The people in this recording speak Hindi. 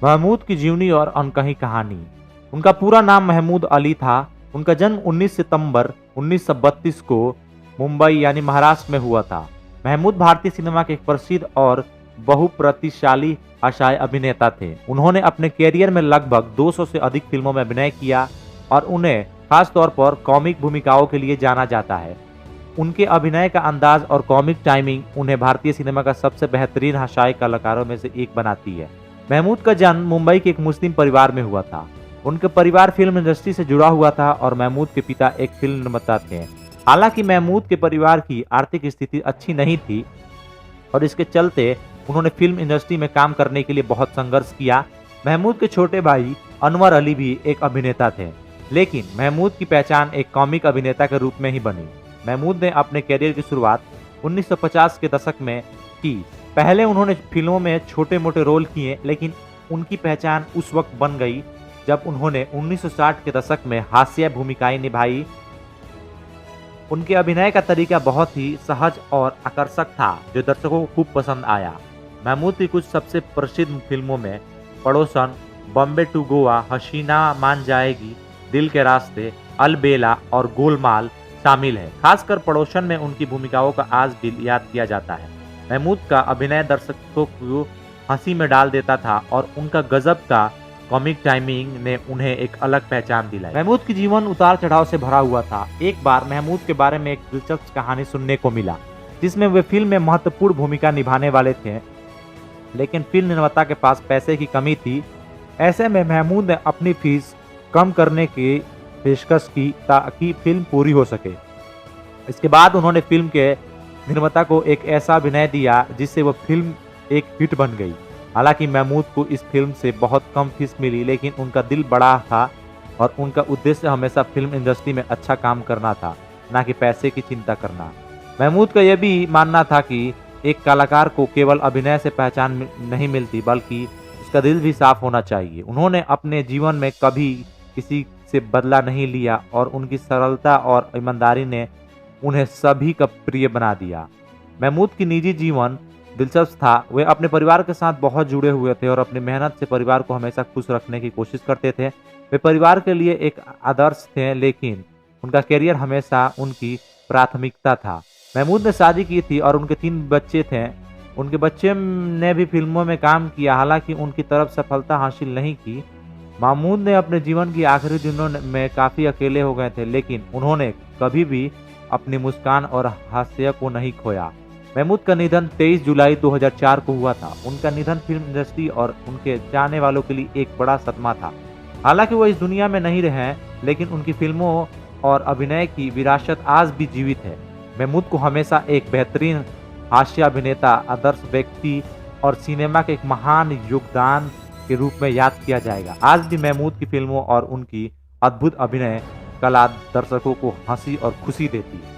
महमूद की जीवनी और अनकही कहानी। उनका पूरा नाम महमूद अली था। उनका जन्म 19 सितंबर 1932 को मुंबई यानी महाराष्ट्र में हुआ था। महमूद भारतीय सिनेमा के एक प्रसिद्ध और बहुप्रतिशाली हास्य अभिनेता थे। उन्होंने अपने कैरियर में लगभग 200 से अधिक फिल्मों में अभिनय किया और उन्हें खास तौर पर कॉमिक भूमिकाओं के लिए जाना जाता है। उनके अभिनय का अंदाज और कॉमिक टाइमिंग उन्हें भारतीय सिनेमा का सबसे बेहतरीन हास्य कलाकारों में से एक बनाती है। महमूद का जन्म मुंबई के एक मुस्लिम परिवार में हुआ था। उनका परिवार फिल्म इंडस्ट्री से जुड़ा हुआ था और महमूद के पिता एक फिल्म निर्माता थे। हालांकि महमूद के परिवार की आर्थिक स्थिति अच्छी नहीं थी और इसके चलते उन्होंने फिल्म इंडस्ट्री में काम करने के लिए बहुत संघर्ष किया। महमूद के छोटे भाई अनवर अली भी एक अभिनेता थे, लेकिन महमूद की पहचान एक कॉमिक अभिनेता के रूप में ही बनी। महमूद ने अपने करियर की शुरुआत 1950 के दशक में की। पहले उन्होंने फिल्मों में छोटे मोटे रोल किए, लेकिन उनकी पहचान उस वक्त बन गई जब उन्होंने 1960 के दशक में हास्य भूमिकाएं निभाई। उनके अभिनय का तरीका बहुत ही सहज और आकर्षक था, जो दर्शकों को खूब पसंद आया। महमूद की कुछ सबसे प्रसिद्ध फिल्मों में पड़ोसन, बॉम्बे टू गोवा, हसीना मान जाएगी, दिल के रास्ते, अलबेला और गोलमाल शामिल है। खासकर पड़ोसन में उनकी भूमिकाओं का आज भी याद किया जाता है। महमूद का अभिनय दर्शकों को हंसी में डाल देता था और उनका गजब का कॉमिक टाइमिंग ने उन्हें एक अलग पहचान दिलाई। महमूद की जीवन उतार चढ़ाव से भरा हुआ था। एक बार महमूद के बारे में एक दिलचस्प कहानी सुनने को मिला, जिसमें वे फिल्म में महत्वपूर्ण भूमिका निभाने वाले थे, लेकिन फिल्म निर्माता के पास पैसे की कमी थी। ऐसे में महमूद ने अपनी फीस कम करने की पेशकश की ताकि फिल्म पूरी हो सके। इसके बाद उन्होंने फिल्म के निर्माता को एक ऐसा अभिनय दिया जिससे वह फिल्म एक हिट बन गई। हालांकि महमूद को इस फिल्म से बहुत कम फीस मिली, लेकिन उनका दिल बड़ा था और उनका उद्देश्य हमेशा फिल्म इंडस्ट्री में अच्छा काम करना था, ना कि पैसे की चिंता करना। महमूद का यह भी मानना था कि एक कलाकार को केवल अभिनय से पहचान नहीं मिलती, बल्कि उसका दिल भी साफ होना चाहिए। उन्होंने अपने जीवन में कभी किसी से बदला नहीं लिया और उनकी सरलता और ईमानदारी ने उन्हें सभी का प्रिय बना दिया। महमूद की निजी जीवन दिलचस्प था। वे अपने परिवार के साथ बहुत जुड़े हुए थे और अपनी मेहनत से परिवार को हमेशा खुश रखने की कोशिश करते थे। वे परिवार के लिए एक आदर्श थे, लेकिन उनका करियर हमेशा उनकी प्राथमिकता था। महमूद ने शादी की थी और उनके 3 बच्चे थे। उनके बच्चे ने भी फिल्मों में काम किया, हालांकि उनकी तरफ सफलता हासिल नहीं की। महमूद ने अपने जीवन की आखिरी दिनों में काफ़ी अकेले हो गए थे, लेकिन उन्होंने कभी भी अपनी मुस्कान और हास्य को नहीं खोया। महमूद का निधन 23 जुलाई 2004 को हुआ था। उनका निधन फिल्म इंडस्ट्री और उनके चाहने वालों के लिए एक बड़ा सदमा था। हालांकि वो इस दुनिया में नहीं रहे, लेकिन उनकी फिल्मों और अभिनय की विरासत आज भी जीवित है। महमूद को हमेशा एक बेहतरीन हास्य अभिनेता, आदर्श व्यक्ति और सिनेमा के एक महान योगदान के रूप में याद किया जाएगा। आज भी महमूद की फिल्मों और उनकी अद्भुत अभिनय कला दर्शकों को हंसी और खुशी देती है।